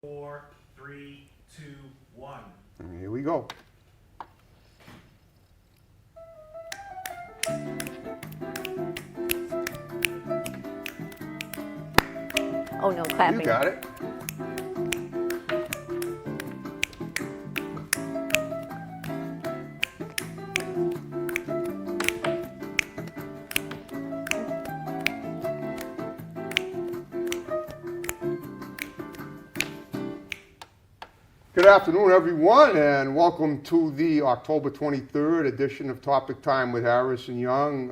4, 3, 2, 1. And here we go. Oh, no clapping. You got it. Good afternoon, everyone, and welcome to the October 23rd edition of Topic Time with Harris and Young.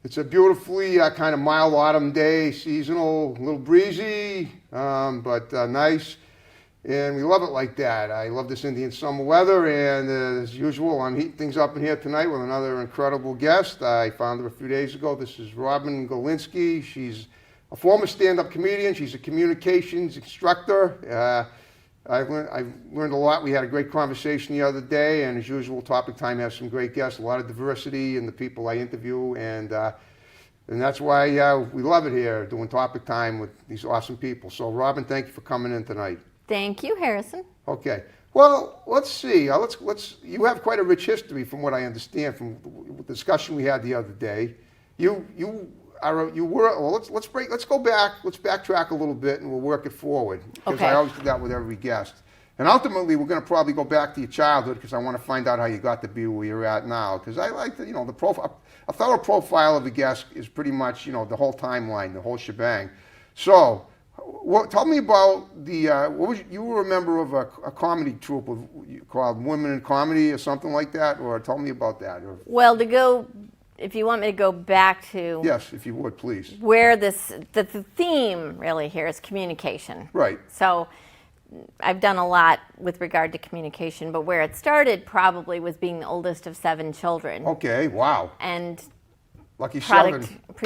It's a beautifully kind of mild autumn day, seasonal, a little breezy, but nice, and we love it like that. I love this Indian summer weather, and as usual, I'm heating things up in here tonight with another incredible guest. I found her a few days ago. This is Galinski. She's a former stand-up comedian. She's a communications instructor. I've learned a lot. We had a great conversation the other day, and as usual, Topic Time has some great guests, a lot of diversity in the people I interview, and that's why we love it here, doing Topic Time with these awesome people. So, Robin, thank you for coming in tonight. Thank you, Harrison. Okay. Well, let's see. Let's. You have quite a rich history, from what I understand, from the discussion we had the other day. You were. Well, let's go back. Let's backtrack a little bit, and we'll work it forward. Because Okay. I always do that with every guest. And ultimately, we're going to probably go back to your childhood, because I want to find out how you got to be where you're at now. Because I like the profile. A thorough profile of the guest is pretty much the whole timeline, the whole shebang. So, tell me about the. You were a member of a comedy troupe called Women in Comedy or something like that, or tell me about that. Well, if you want me to go back to Yes, if you would, please. where the theme really here is communication. Right. So I've done a lot with regard to communication, but where it started probably was being the oldest of 7 children. Okay. Wow. And Lucky product 7. of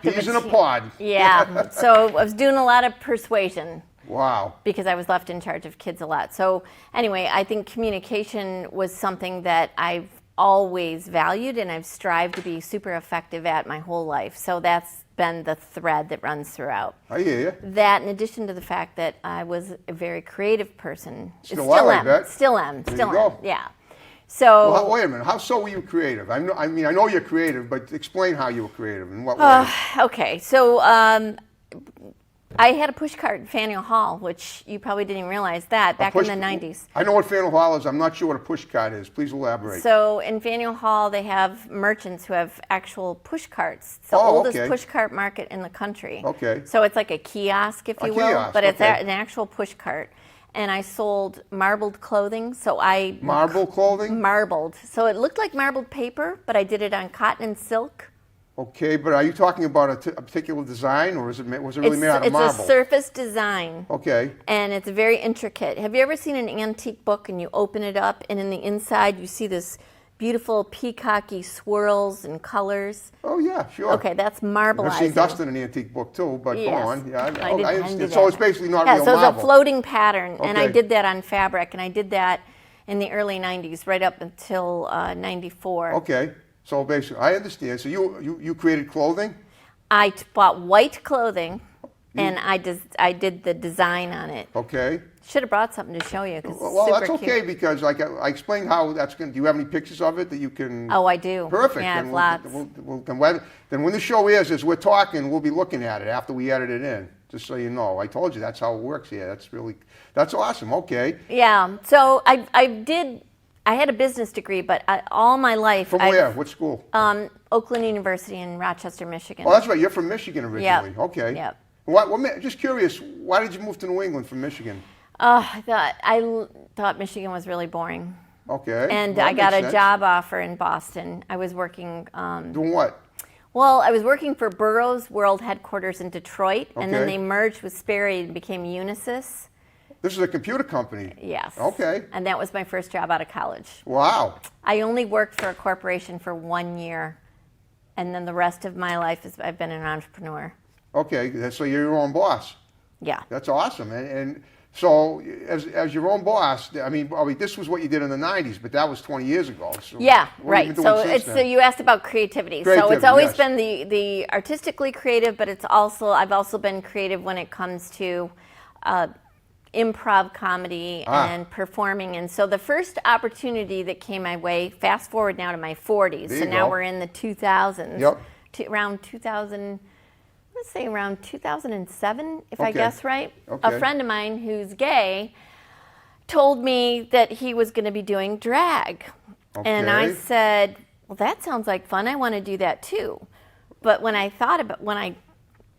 Peas in a pod. Yeah. So I was doing a lot of persuasion. Wow. Because I was left in charge of kids a lot. So anyway, I think communication was something that I've always valued, and I've strived to be super effective at my whole life. So that's been the thread that runs throughout. I hear you. That, in addition to the fact that I was a very creative person. Still are, I bet. Still am. There Still you am. go. Yeah. So. Well, wait a minute. How so were you creative? I know you're creative, but explain how you were creative. In what way? Okay. So I had a push cart in Faneuil Hall, which you probably didn't even realize that, back in the 90s. I know what Faneuil Hall is. I'm not sure what a push cart is. Please elaborate. So in Faneuil Hall, they have merchants who have actual push carts. It's the Oh, oldest okay. push cart market in the country. Okay. So it's like a kiosk, if you will, kiosk, but it's okay. an actual push cart. And I sold marbled clothing, Marble clothing? Marbled. So it looked like marbled paper, but I did it on cotton and silk. Okay, but are you talking about a particular design, or was it really made out of marble? It's a surface design. Okay. And it's very intricate. Have you ever seen an antique book and you open it up and in the inside you see this beautiful peacocky swirls and colors? Oh, yeah, sure. Okay, that's marbleizing. I've seen dust in an antique book, too, but Yes. go on. Yeah, I did understand. that. So it's basically not Yeah, real so marble. it's a floating pattern, and I Okay. did that on fabric, and I did that in the early 90s, right up until 94. Okay, so basically, I understand. So you created clothing? I bought white clothing, and I did the design on it. Okay. Should have brought something to show you, because Well, it's that's super okay, cute. because like I explained how that's going to, do you have any pictures of it that you can? Oh, I do. Perfect. Yeah, Then lots. then when the show is, as we're talking, we'll be looking at it after we edit it in, just so you know. I told you that's how it works here. That's awesome. Okay. Yeah, so I had a business degree, but all my life. From where? What school? Oakland University in Rochester, Michigan. Oh, that's right. You're from Michigan originally. Yep. Okay. Yep. Just curious, why did you move to New England from Michigan? I thought Michigan was really boring. Okay. And Well, I that got makes a sense. job offer in Boston. I was working. Doing what? Well, I was working for Burroughs World Headquarters in Detroit, and then Okay. they merged with Sperry and became Unisys. This is a computer company. Yes. Okay. And that was my first job out of college. Wow. I only worked for a corporation for 1 year, and then the rest of my life I've been an entrepreneur. Okay, so you're your own boss. Yeah. That's awesome. And so, as your own boss, I mean, this was what you did in the '90s, but that was 20 years ago. So Yeah, what have you right. been So doing since it's so then? you asked about creativity. So Creativity, it's always yes. been the artistically creative, but I've also been creative when it comes to improv comedy and performing. And so the first opportunity that came my way, fast forward now to my 40s, There so you now go. we're in the 2000s, Yep. around 2000, let's say around 2007, if I Okay. guess right. Okay. A friend of mine who's gay told me that he was going to be doing drag. And I Okay. said, well, that sounds like fun. I want to do that too. But when I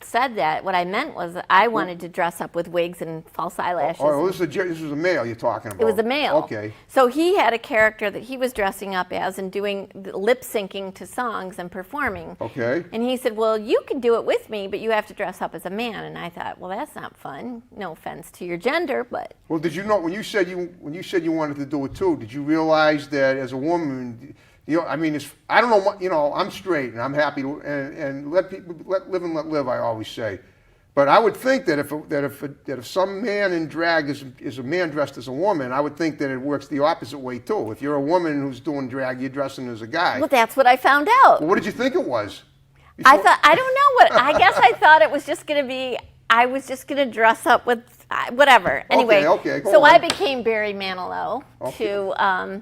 said that, what I meant was I wanted to dress up with wigs and false eyelashes. Oh, this was a male you're talking about. It was a male. Okay. So he had a character that he was dressing up as and doing lip syncing to songs and performing. Okay. And he said, well, you can do it with me, but you have to dress up as a man. And I thought, well, that's not fun. No offense to your gender, but Well, did you know when you said you wanted to do it too? Did you realize that as a woman, I mean, I don't know what, I'm straight and I'm happy to, and let people live and let live. I always say, but I would think that if some man in drag is a man dressed as a woman, I would think that it works the opposite way too. If you're a woman who's doing drag, you're dressing as a guy. well, that's what I found out. Well, what did you think it was? I don't know I guess I thought it was just going to be, I was just going to dress up with whatever. Anyway, okay, go so on. I became Barry Manilow Okay.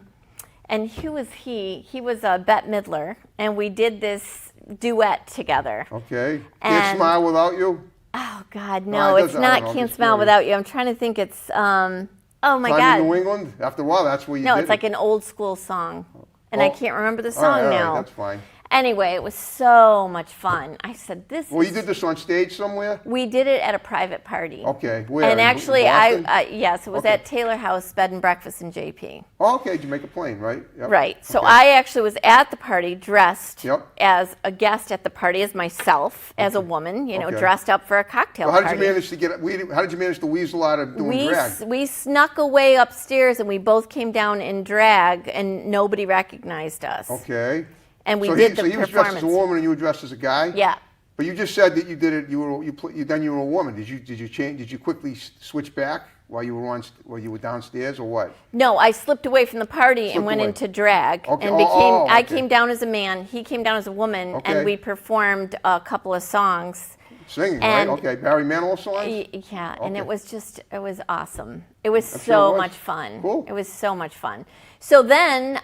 and who was he? He was Bette Midler, and we did this duet together. Okay. Can't And- smile without you. Oh God, No, no, it it's doesn't- I not don't know, Can't just Smile curious. Without You. I'm trying to think it's, oh my Time in New God. England. After a while, that's where you No, did it's like it. an old school song, and I Oh. can't remember the All right, song all right, now. that's fine. Anyway, it was so much fun. I said, this Well, is you did this on stage somewhere. We did it at a private party. Okay, where? And In actually, Boston? yes, it was Okay. at Taylor House Bed and Breakfast in JP. Oh, okay, Jamaica Plain, right? Yep. Right. So Okay. I actually was at the party dressed Yep. as a guest at the party as myself, as a woman, Okay. dressed up for a cocktail So how did party. you manage to how did you manage to weasel out of doing drag? We snuck away upstairs and we both came down in drag and nobody recognized us. Okay. And we so did the he was dressed performance. as a woman and you were dressed as a guy. Yeah. But you just said that you did it. You were a woman. Did you change? Did you quickly switch back while you were downstairs or what? No, I slipped away from the party and Slipped went away. into drag Okay. and okay. I came down as a man, he came down as a woman, Okay. and we performed a couple of songs. Singing, And- right? Okay, Barry Manilow songs. Yeah, and Okay. it was awesome. It was sure so it was. much fun. Cool. It was so much fun. So then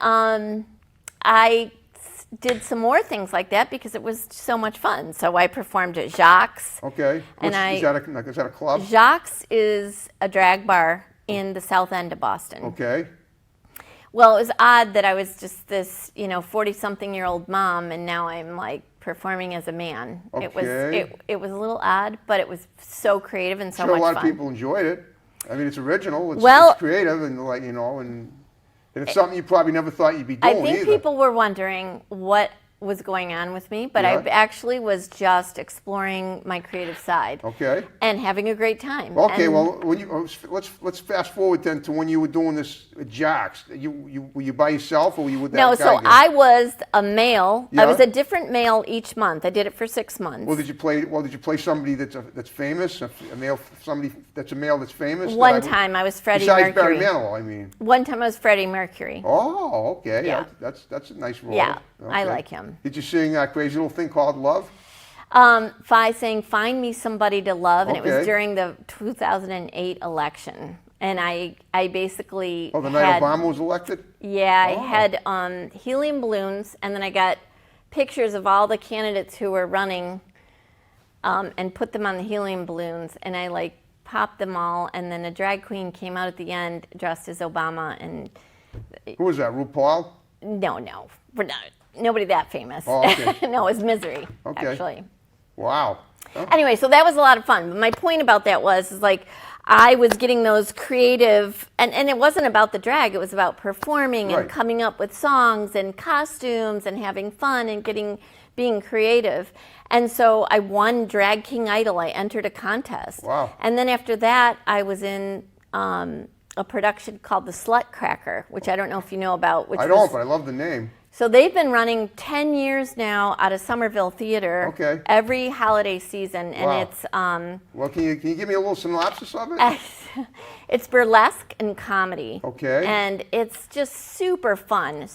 I did some more things like that because it was so much fun. So I performed at Jacques. Okay. And is that a club? Jacques is a drag bar in the south end of Boston. Okay. Well, it was odd that I was just this, 40-something-year-old mom, and now I'm like performing as a man. Okay. It was a little odd, but it was so creative and so Sure, much a lot fun. of people enjoyed it. I mean, it's original. It's creative, and and it's something you probably never thought you'd be doing I think either. people were wondering what was going on with me, but Yeah. I actually was just exploring my creative side Okay. and having a great time. Okay. And Well, let's fast forward then to when you were doing this at Jacques. Were you by yourself or were you with that no, guy so again? I was a male. I Yeah. was a different male each month. I did it for 6 months. Well, did you play somebody that's famous, a male, somebody that's a male that's famous? One time I was Freddie Besides Mercury. Barry Manilow, I mean. One time I was Freddie Mercury. Oh, okay. Yeah. That's a nice role. Yeah, I Okay. like him. Did you sing Crazy Little Thing Called Love? Saying "Find Me Somebody to Love," and it Okay. was during the 2008 election. And I basically Oh, the night had, Obama was elected? Yeah, I Oh. had helium balloons, and then I got pictures of all the candidates who were running, and put them on the helium balloons, and I popped them all, and then a drag queen came out at the end dressed as Obama, and Who was that, RuPaul? no, we're not. Nobody that famous. Oh, okay. No, it was Misery, Okay. actually. Wow. Oh, Anyway, so that was a lot of fun. But my point about that is I was getting those creative, and it wasn't about the drag, it was about performing and Right. coming up with songs and costumes and having fun and being creative. And so I won Drag King Idol. I entered a contest. Wow. And then after that, I was in a production called The Slut Cracker, which I don't know if you know about. Which I don't, but I love the name. So they've been running 10 years now out of Somerville Theater. Okay. Every holiday season, and Wow. it's Well, can you give me a little synopsis of it? it's burlesque and comedy. Okay. And it's just super fun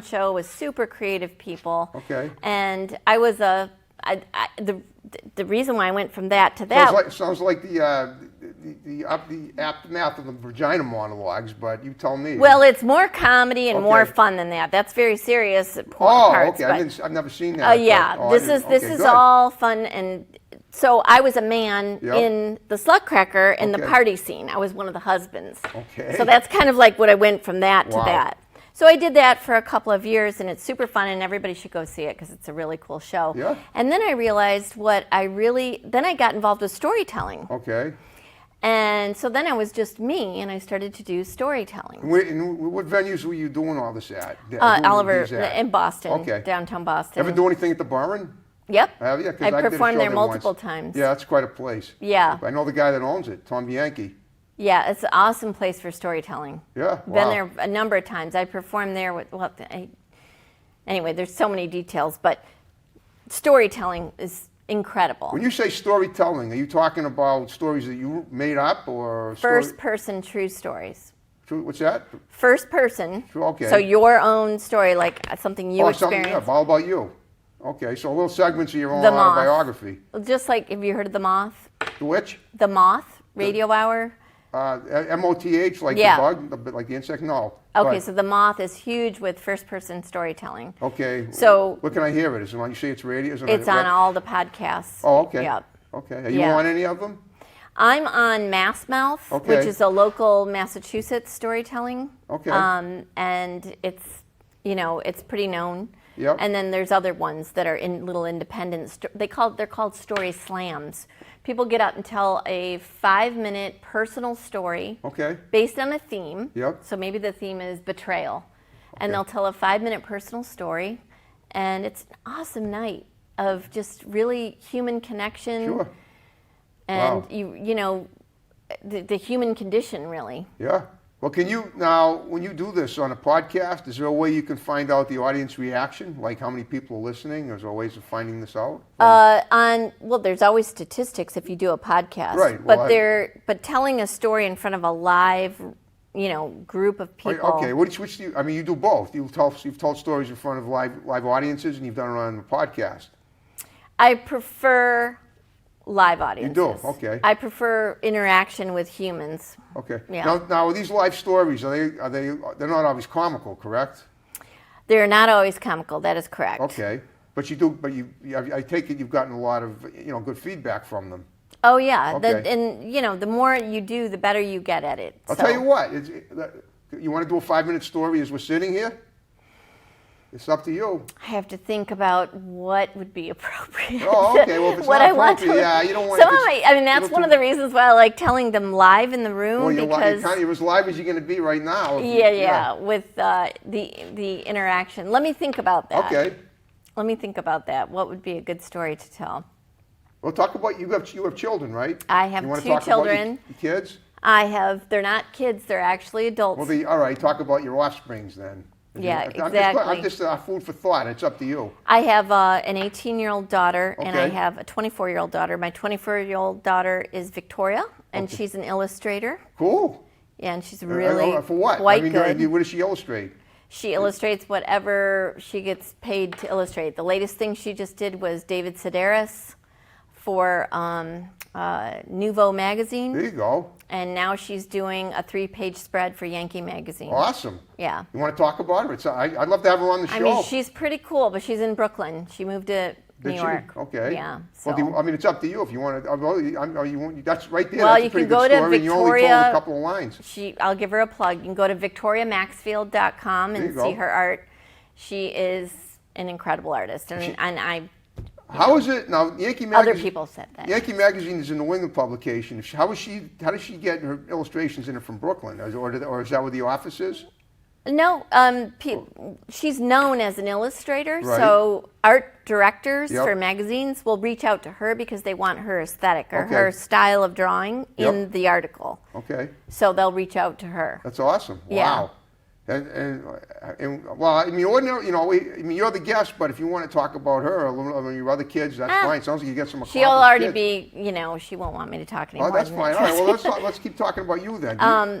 show with super creative people. Okay. And I was the reason why I went from that to that. Sounds like the aftermath of the vagina monologues, but you tell me. Well, it's more comedy and Okay. more fun than that. That's very serious oh, parts. okay. But, I've never seen that. yeah, but- oh, I this didn't- is this okay, is good. all fun. And so I was a man Yep. in the Slutcracker in the Okay. party scene. I was one of the husbands. Okay. So that's kind of like what I went from that to Wow. that. So I did that for a couple of years, and it's super fun, and everybody should go see it because it's a really cool show. Yeah. And then I realized then I got involved with storytelling. Okay. And so then I was just me, and I started to do storytelling. And what venues were you doing all this at? Doing Oliver these at? in Boston, Okay. downtown Boston. Ever do anything at the Barn? Yep. Have you? 'Cause I did a performed show there once. multiple times. Yeah, that's quite a place. Yeah. I know the guy that owns it, Tom Bianchi. Yeah, it's an awesome place for storytelling. Yeah, Been wow. there a number of times. I performed there with, anyway, there's so many details, but storytelling is incredible. When you say storytelling, are you talking about stories that you made up or First person true stories. What's that? First person. Okay. So your own story, like something you Something, experienced. all about you. Okay, so little segments of your own The Moth. autobiography. Just like, have you heard of The Moth? The which? The Moth Radio Hour? MOTH, like Yeah. the bug, like the insect? No. Okay, But- so The Moth is huge with first person storytelling. Okay. So- where can I hear it? Is it on? You say it's radio? Is it It's on all the podcasts. Oh, okay. Yep. Okay. Are you Yeah. on any of them? I'm on Massmouth, Okay. which is a local Massachusetts storytelling. Okay. And it's, it's pretty known. Yep. And then there's other ones that are in little independent. They're called story slams. People get up and tell a 5-minute personal story Okay. based on a theme. Yep. So maybe the theme is betrayal, and Okay. they'll tell a 5-minute personal story, and it's an awesome night of just really human connection. Sure. And Wow. the human condition, really. Yeah. Well, when you do this on a podcast, is there a way you can find out the audience reaction? Like how many people are listening? Is there ways of finding this out? There's always statistics if you do a podcast. Right, But well, but telling a story in front of a live, group of people. Okay. Which do you? I mean, you do both. You've told stories in front of live audiences, and you've done it on the podcast. I prefer live audiences. do? Okay. I prefer interaction with humans. Okay. Yeah. Now, these live stories they're not always comical, correct? They're not always comical. That is correct. Okay. But you do. But I take it you've gotten a lot of good feedback from them. Oh yeah. Okay. The more you do, the better you get at it. I'll tell you what. You want to do a 5-minute story as we're sitting here? It's up to you. I have to think about what would be appropriate. Oh, okay. Well, if it's what not I want to, appropriate, yeah, you don't want. Some of that's little one of too- the reasons why I like telling them live in the room Well, because you're as live as you're going to be right now. yeah, with the interaction. Let me think about that. Okay. Let me think about that. What would be a good story to tell? Well, talk about you have children, right? I have you wanna 2 talk about children. your kids? They're not kids, they're actually adults. Well, all right. Talk about your offsprings then. Yeah, I'm exactly. just food for thought. It's up to you. I have an 18-year-old daughter and I Okay. have a 24-year-old daughter. My 24-year-old daughter is Victoria, and Okay. she's an illustrator. Cool. Yeah, and she's really For what? quite I mean, good. what does she illustrate? She illustrates whatever she gets paid to illustrate. The latest thing she just did was David Sedaris for Nouveau magazine. There you go. And now she's doing a 3-page spread for Yankee magazine. Awesome. Yeah. You want to talk about her? I'd love to have her on the show. I mean, she's pretty cool, but she's in Brooklyn. She moved to New Did she? York. Okay. Yeah. So. Well, it's up to you if you want to. That's right there. Well, That's you a pretty can go good to story, and you only told Victoria- a couple of lines. I'll give her a plug. You can go to victoriamaxfield.com There and you see go. her art. She is an incredible artist, and How is it now? Yankee other magazine. people said that. Yankee magazine is a New England publication. How does she get her illustrations in it from Brooklyn, or is that where the office is? No, she's known as an illustrator, Right. so art directors Yep. for magazines will reach out to her because they want her aesthetic or Okay. her style of drawing in Yep. the article. Okay, So they'll reach out to her. that's awesome. Yeah. Wow. And well, I mean, ordinary, you're the guest, but if you want to talk about her, your other kids, that's fine. Sounds like you get some. She'll already be, she won't want me to talk anymore. Oh, that's than fine. that. All right. Well, let's keep talking about you then.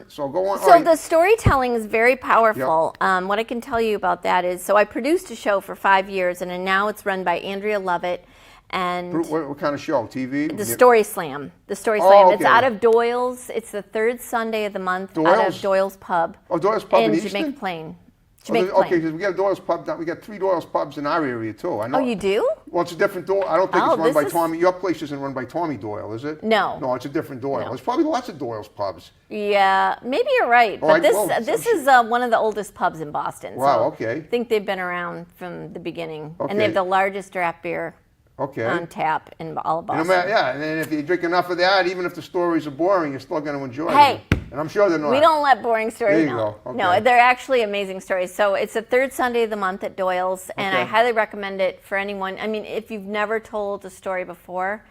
So go on. So All right. the storytelling is very powerful. What I can tell you about that is, so I produced a show for 5 years, and now it's run by Andrea Lovett, And What kind of show? TV? the Story Slam. The Story Oh, Slam. It's okay. out of Doyle's. It's the third Sunday of the month out Doyle's? of Doyle's Pub. Oh, Doyle's Pub in in Easton? Jamaica Plain. Oh, Jamaica okay, Plain. because we got Doyle's Pub. We got 3 Doyle's Pubs in our area too. I know. Oh, you do? Well, it's a different Doyle. I don't think Oh, it's run this by is- Tommy. Your place isn't run by Tommy Doyle, is it? No. No, it's a different Doyle. No. There's probably lots of Doyle's pubs. Yeah, maybe you're right. Oh, But well, this is one of the oldest pubs in Boston. Wow, so okay. I think they've been around from the beginning. Okay. And they have the largest draft beer Okay. on tap in all of No Boston. matter, yeah, and then if you drink enough of that, even if the stories are boring, you're still going to enjoy Hey. them. And I'm sure they're not. We don't let boring stories There you know. go. No, Okay. they're actually amazing stories. So it's the third Sunday of the month at Doyle's, and I Okay. highly recommend it for anyone. I mean, if you've never told a story before,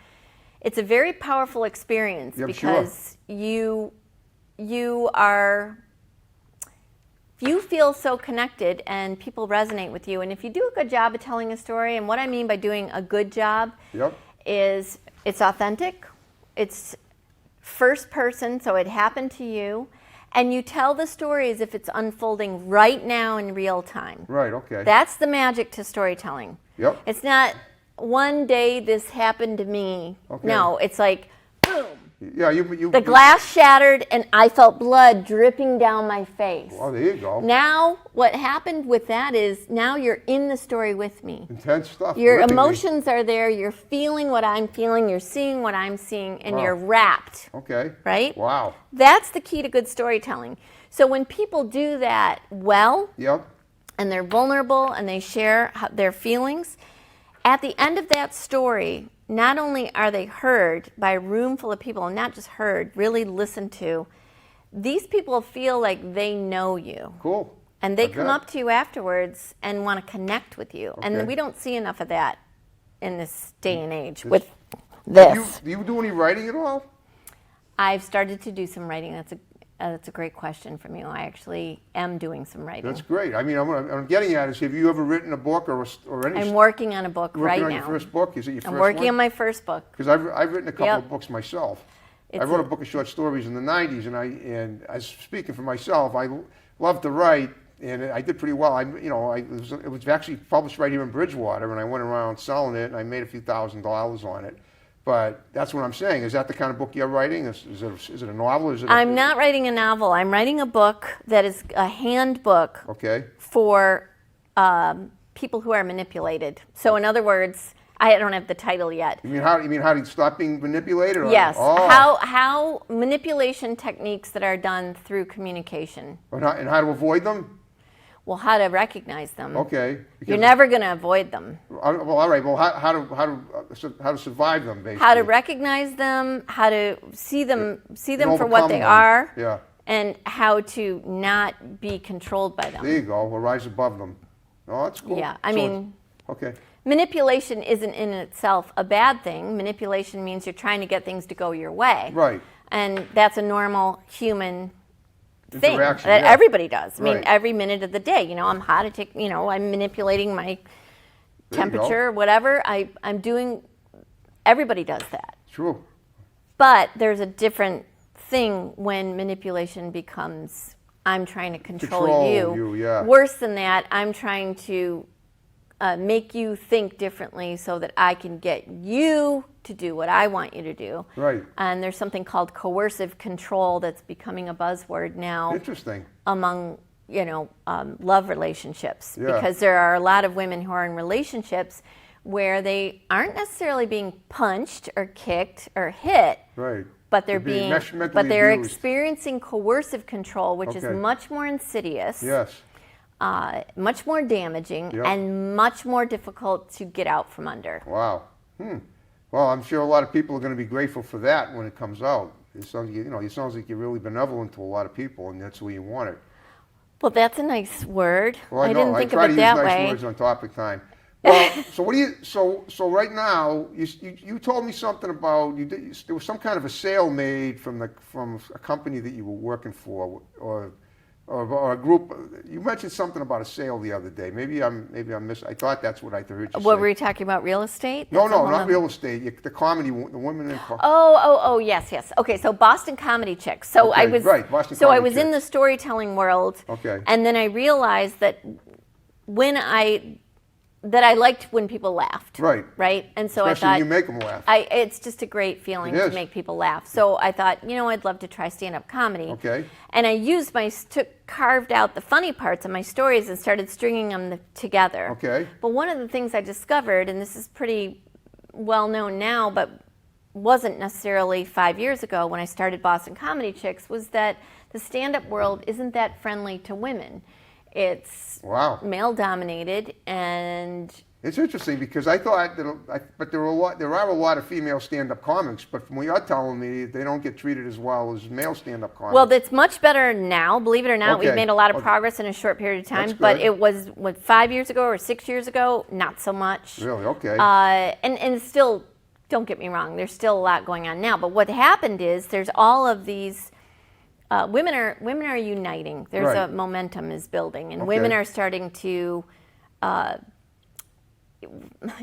it's a very powerful experience Yeah, I'm sure. because you are you feel so connected and people resonate with you. And if you do a good job of telling a story, and what I mean by doing a good job Yep. is it's authentic, it's first person, so it happened to you, and you tell the story as if it's unfolding right now in real time. Right, okay. That's the magic to storytelling. Yep. It's not one day this happened to me. Okay. No, it's like boom. Yeah, The glass shattered and I felt blood dripping down my face. Oh, there you go. Now, what happened with that is now you're in the story with me. Intense stuff. Your Ripping me. emotions are there, you're feeling what I'm feeling, you're seeing what I'm seeing, and Wow. you're wrapped, Okay. right? Wow. That's the key to good storytelling. So when people do that well, Yep. and they're vulnerable and they share their feelings, at the end of that story, not only are they heard by a room full of people, and not just heard, really listened to, these people feel like they know you. Cool. And they I come bet. up to you afterwards and want to connect with you. Okay. And we don't see enough of that in this day and age with this. Do you do any writing at all? I've started to do some writing. That's a great question from you. I actually am doing some writing. That's great. I mean, I'm getting at is, have you ever written a book or any? I'm working on a book working right on now. your first book? Is it your first I'm working one? on my first book. Because I've written a couple Yep. of books myself. I It's wrote a a- book of short stories in the '90s, and as speaking for myself, I love to write, and I did pretty well. It was actually published right here in Bridgewater, and I went around selling it, and I made a few $1,000s on it. But that's what I'm saying. Is that the kind of book you're writing? Is it a novel? Is it? I'm not writing a novel. I'm writing a book that is a handbook Okay. for people who are manipulated. So in other words, I don't have the title yet. You mean how to stop being manipulated? Or, Yes, Oh. how manipulation techniques that are done through communication. And how to avoid them? Well, how to recognize them. Okay. You're never going to avoid them. Well, all right. Well, how to survive them, basically. How to recognize them, how to see them And for what overcome they them. are, Yeah. and how to not be controlled by them. There you go. We'll rise above them. Oh, that's cool. Yeah, I So mean, okay. manipulation isn't in itself a bad thing. Manipulation means you're trying to get things to go your way. Right. And that's a normal human thing Interaction, that yeah. everybody does. I mean, Right. every minute of the day, I'm hot to take, I'm manipulating my There you go. temperature, whatever. I'm doing, everybody does that. True. But there's a different thing when manipulation becomes, I'm trying to control you, yeah. Worse than that, I'm trying to make you think differently so that I can get you to do what I want you to do. Right. And there's something called coercive control that's becoming a buzzword now Interesting. among love relationships, Yeah. because there are a lot of women who are in relationships where they aren't necessarily being punched or kicked or hit, Right. but they're being being mentally they're abused. experiencing coercive control, which is Okay. much more insidious, Yes. much more damaging, Yep. and much more difficult to get out from under. Wow. Well, I'm sure a lot of people are going to be grateful for that when it comes out. It sounds, it sounds like you're really benevolent to a lot of people, and that's the way you want it. Well, that's a nice word. Well, I know. didn't think try of to it that use nice way. words on topic time. Well, so what do you? So right now, you told me something about there was some kind of a sale made from a company that you were working for, or a group. You mentioned something about a sale the other day. Maybe I thought that's what I heard you say. What were you talking about? Real estate? No, That's a no, whole not nother- real estate. The comedy, the women in. Oh, yes. Okay, so Boston Comedy Chicks. So Okay, I was right, Boston so I Comedy was in the Chicks. storytelling world. Okay. And then I realized that when I that I liked when people laughed. Right. Right. And so Especially I when thought you make them laugh. it's just a great feeling It to is. make people laugh. So I thought, I'd love to try stand-up comedy. Okay. And I carved out the funny parts of my stories and started stringing them together. Okay. But one of the things I discovered, and this is pretty well known now, but wasn't necessarily 5 years ago when I started Boston Comedy Chicks, was that the stand-up world isn't that friendly to women. It's Wow. male-dominated, and It's interesting because I thought but there are a lot of female stand-up comics, but from what you're telling me, they don't get treated as well as male stand-up comics. well, it's much better now. Believe it or not, Okay. we've made a lot of Okay. progress in a short period of time. That's But good. it was 5 years ago or 6 years ago, not so much. Really? Okay. And still, don't get me wrong, there's still a lot going on now. But what happened is there's all of these women are uniting. There's Right. a momentum is building, and Okay. women are starting to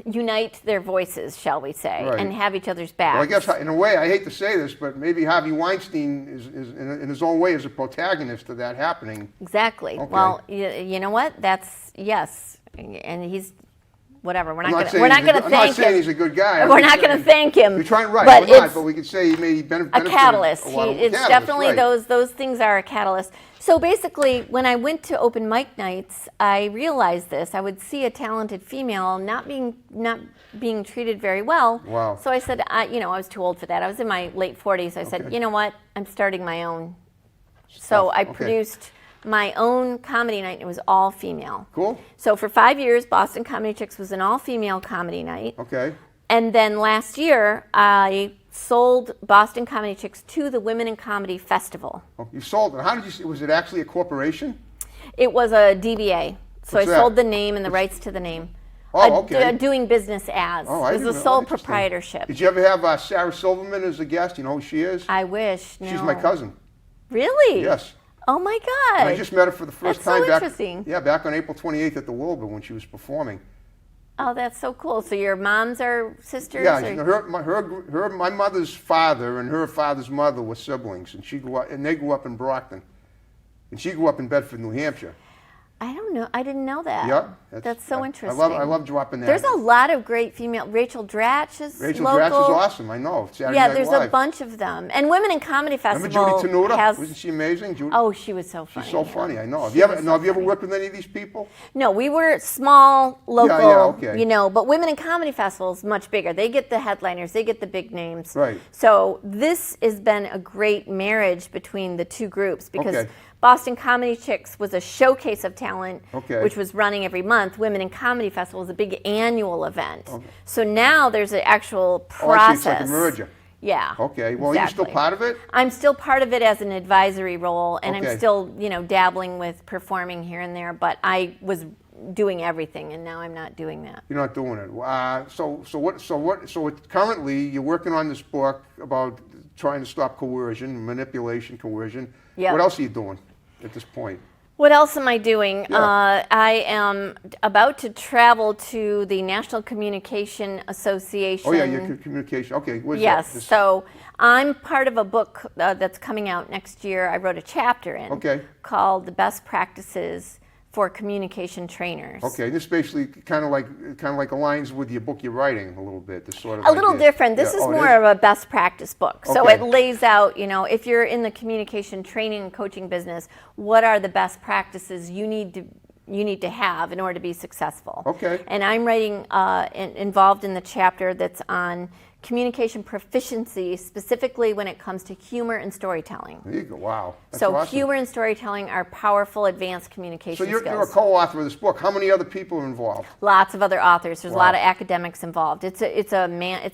unite their voices, shall we say, Right. and have each other's backs. Well, I guess in a way, I hate to say this, but maybe Harvey Weinstein is in his own way is a protagonist of that happening. Exactly. Okay. Well, you know what? That's yes, and he's whatever. We're I'm not not going saying to I'm not thank saying him. he's a good guy. I'm We're just not going to saying- thank him. You're trying right, but we're not, it's but we could say he may a benefit catalyst. A lot of, It's catalyst, definitely right. those things are a catalyst. So basically, when I went to open mic nights, I realized this. I would see a talented female not being treated very well. Wow. So I said, I was too old for that. I was in my late 40s. I said, Okay. you know what? I'm starting my own. So I Okay. produced my own comedy night, and it was all female. Cool. So for 5 years, Boston Comedy Chicks was an all-female comedy night. Okay. And then last year, I sold Boston Comedy Chicks to the Women in Comedy Festival. Oh, you sold it. How did you? Was it actually a corporation? It was a DBA. So What's I that? sold the name and the rights to the name. Oh, okay. Doing business as. Oh, I it was didn't a know. sole Interesting. proprietorship. Did you ever have Sarah Silverman as a guest? You know who she is? I wish. No. She's my cousin. Really? Yes. Oh my God. I just met her for the first That's so time back. interesting. Yeah, back on April 28th at the Wilbur when she was performing. Oh, that's so cool. So your moms are sisters? Yeah, or- my mother's father and her father's mother were siblings, and they grew up in Brockton, and she grew up in Bedford, New Hampshire. I don't know. I didn't know that. Yeah, That's so interesting. I love dropping that. There's a lot of great female. Rachel Dratch is Rachel local. Dratch is awesome. I know. Saturday Yeah, Night there's Live. a bunch of them. And Women in Comedy Remember Festival Judy Tenuta? has. Wasn't she amazing? Judy? Oh, she was so funny. She's so yeah. funny. I know. Have She you ever? was No, so have you ever funny. worked with any of these people? No, we were small, local, okay. but Women in Comedy Festival is much bigger. They get the headliners, they get the big names. Right. So this has been a great marriage between the two groups because Okay. Boston Comedy Chicks was a showcase of talent, Okay. which was running every month. Women in Comedy Festival is a big annual event. So now there's an actual Oh, I see. process. It's like a merger. Yeah. Okay. Well, are you still exactly. part of it? I'm still part of it as an advisory role, and Okay. I'm still, dabbling with performing here and there. But I was doing everything, and now I'm not doing that. You're not doing it. So currently you're working on this book about trying to stop coercion, manipulation, coercion. Yep. What else are you doing at this point? What else am I doing? Yeah. I am about to travel to the National Communication Association. Oh yeah, your communication. Okay. What is Yes. that? So I'm part of a book that's coming out next year. I wrote a chapter in Okay. called "The Best Practices for Communication Trainers." Okay, this basically kind of like aligns with your book you're writing a little bit. This sort of A little idea. different. This Yeah. is Oh, it more of a best practice book. So Okay. it lays out, if you're in the communication training and coaching business, what are the best practices you need to have in order to be successful. Okay. And I'm writing involved in the chapter that's on communication proficiency, specifically when it comes to humor and storytelling. There you go. Wow. That's So awesome. humor and storytelling are powerful advanced communication So you're a skills. co-author of this book. How many other people are involved? Lots of other authors. There's Wow. a lot of academics involved. It's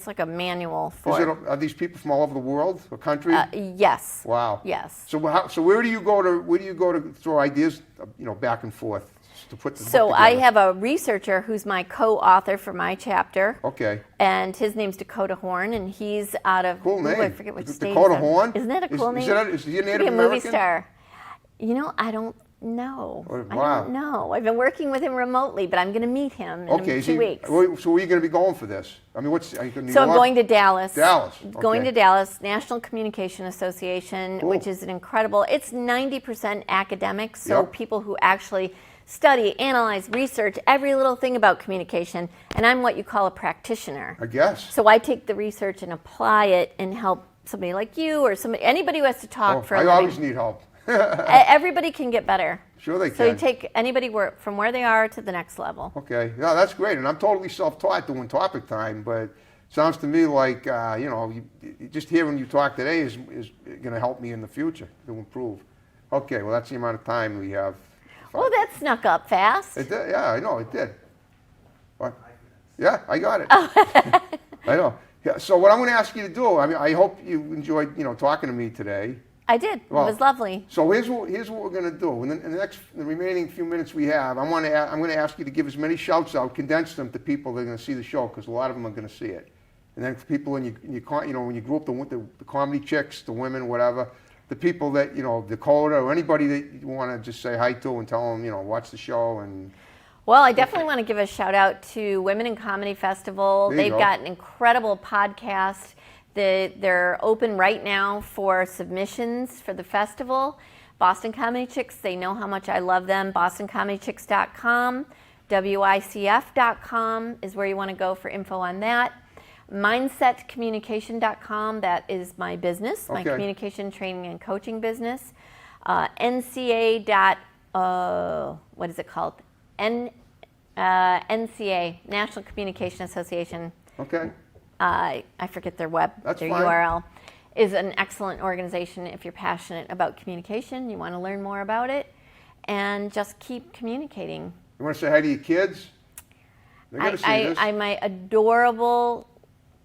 like a manual for. Are these people from all over the world or country? Yes. Wow. Yes. So where do you go to throw ideas, back and forth to put the So book I together? have a researcher who's my co-author for my chapter. Okay. And his name's Dakota Horn, and he's out of Cool name. I forget which state. Dakota he's in. Horn? Isn't that a cool name? Is he a Could Native be a movie American? star. I don't know. Oh, I wow. don't know. I've been working with him remotely, but I'm going to meet him in Okay. 2 weeks. So where are you going to be going for this? I mean, are you New So I'm York? going to Dallas. Dallas, Going okay. to Dallas, National Communication Association, Cool. which is an incredible. It's 90% academics, so Yep. people who actually study, analyze, research every little thing about communication, and I'm what you call a practitioner. I guess. So I take the research and apply it and help somebody like you or anybody who has to talk for a I living. always need help. Everybody can get better. Sure they can. So you take anybody from where they are to the next level. Okay, yeah, that's great. And I'm totally self-taught doing topic time, but sounds to me like, just hearing you talk today is going to help me in the future to improve. Okay, well, that's the amount of time we have. Oh, that snuck up fast. It did, yeah, I know, it did. What? Yeah, I got it. I know. Yeah, so what I'm going to ask you to do, I hope you enjoyed, talking to me today. I did. Well, it was lovely. So here's what we're going to do. In the remaining few minutes we have, I'm going to ask you to give as many shouts out, condense them to people that are going to see the show, because a lot of them are going to see it. And then for people when you group the comedy chicks, the women, whatever, the people that Dakota or anybody that you want to just say hi to and tell them watch the show and. Well, I definitely want to give a shout out to Women in Comedy Festival. They've got an incredible podcast. They're open right now for submissions for the festival. Boston Comedy Chicks, they know how much I love them. BostonComedyChicks.com, WICF.com is where you want to go for info on that. MindsetCommunication.com, that is my business, my communication training and coaching business. NCA. What is it called? NCA, National Communication Association. Okay. I forget their URL, is an excellent organization if you're passionate about communication, you want to learn more about it, and just keep communicating. You want to say hi to your kids? They're going to see this. My adorable,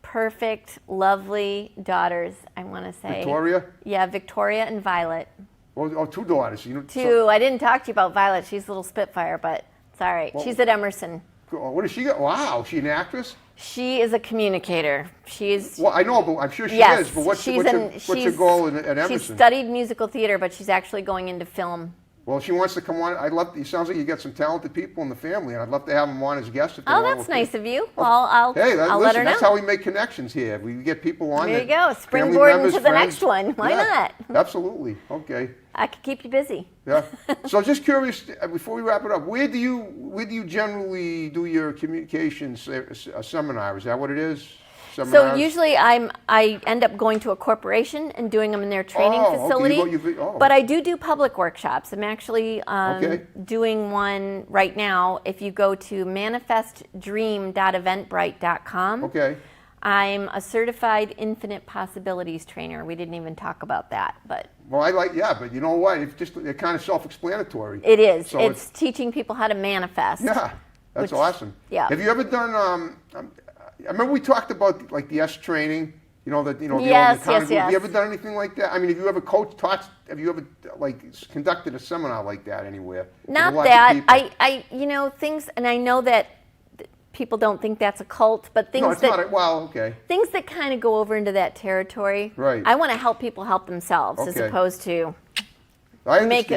perfect, lovely daughters, I want to say. Victoria? Yeah, Victoria and Violet. Well, two daughters. Two. I didn't talk to you about Violet. She's a little spitfire, but it's all right. She's at Emerson. What does she get? Wow, she an actress? She is a communicator. Well, I know, but I'm sure she is. But what's her goal at Emerson? She's studied musical theater, but she's actually going into film. Well, she wants to come on. It sounds like you got some talented people in the family, and I'd love to have them on as guests. Oh, that's nice of you. Well, I'll let her know. That's how we make connections here. We get people on. There you go. Springboard into the next one. Why not? Absolutely. Okay. I could keep you busy. Yeah. So just curious, before we wrap it up, where do you generally do your communications seminar? Is that what it is? Seminars? So usually I end up going to a corporation and doing them in their training facility. But I do public workshops. I'm actually doing one right now. If you go to manifestdream.eventbrite.com. Okay. I'm a certified infinite possibilities trainer. We didn't even talk about that, but. Well, but you know what? They're kind of self-explanatory. It is. So it's teaching people how to manifest. Yeah, that's awesome. Yeah. Have you ever done? I remember we talked about like the S training. Yes. Have you ever done anything like that? I mean, have you ever have you ever conducted a seminar like that anywhere? Not that. Things, and I know that people don't think that's a cult, but things things that kind of go over into that territory. Right. I want to help people help themselves as opposed to make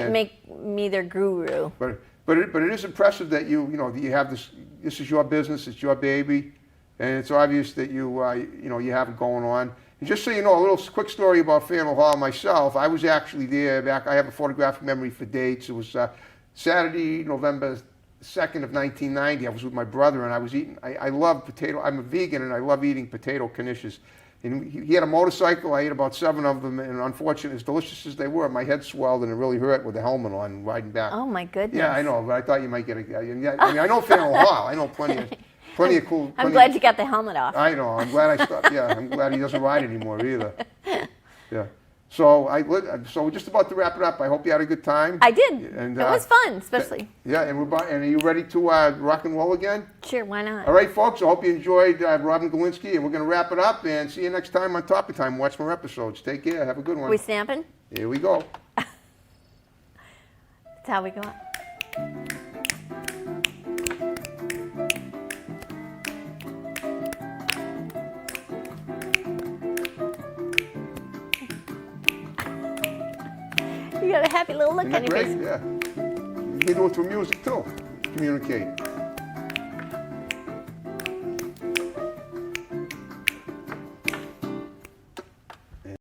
me their guru. But it is impressive that you have this. This is your business. It's your baby, and it's obvious that you have it going on. And just so you know, a little quick story about Faneuil Hall myself. I was actually there back. I have a photographic memory for dates. It was Saturday, November 2nd of 1990. I was with my brother, and I was eating. I love potato. I'm a vegan, and I love eating potato knishes. And he had a motorcycle. I ate about 7 of them, and unfortunately, as delicious as they were, my head swelled and it really hurt with the helmet on riding back. Oh my goodness! Yeah, I know, but I thought you might get a. I mean, I know Faneuil Hall. I know plenty of cool. I'm glad you got the helmet off. I know. I'm glad I stopped. Yeah, I'm glad he doesn't ride anymore either. Yeah. So so we're just about to wrap it up. I hope you had a good time. I did. And it was fun, especially. Yeah, and are you ready to rock and roll again? Sure, why not? All right, folks. I hope you enjoyed Robin Galinski, and we're going to wrap it up. And see you next time on Topic Time. Watch more episodes. Take care. Have a good one. We snapping? Here we go. That's how we go. You got a happy little look on your face. Yeah. You can do it through music too. Communicate.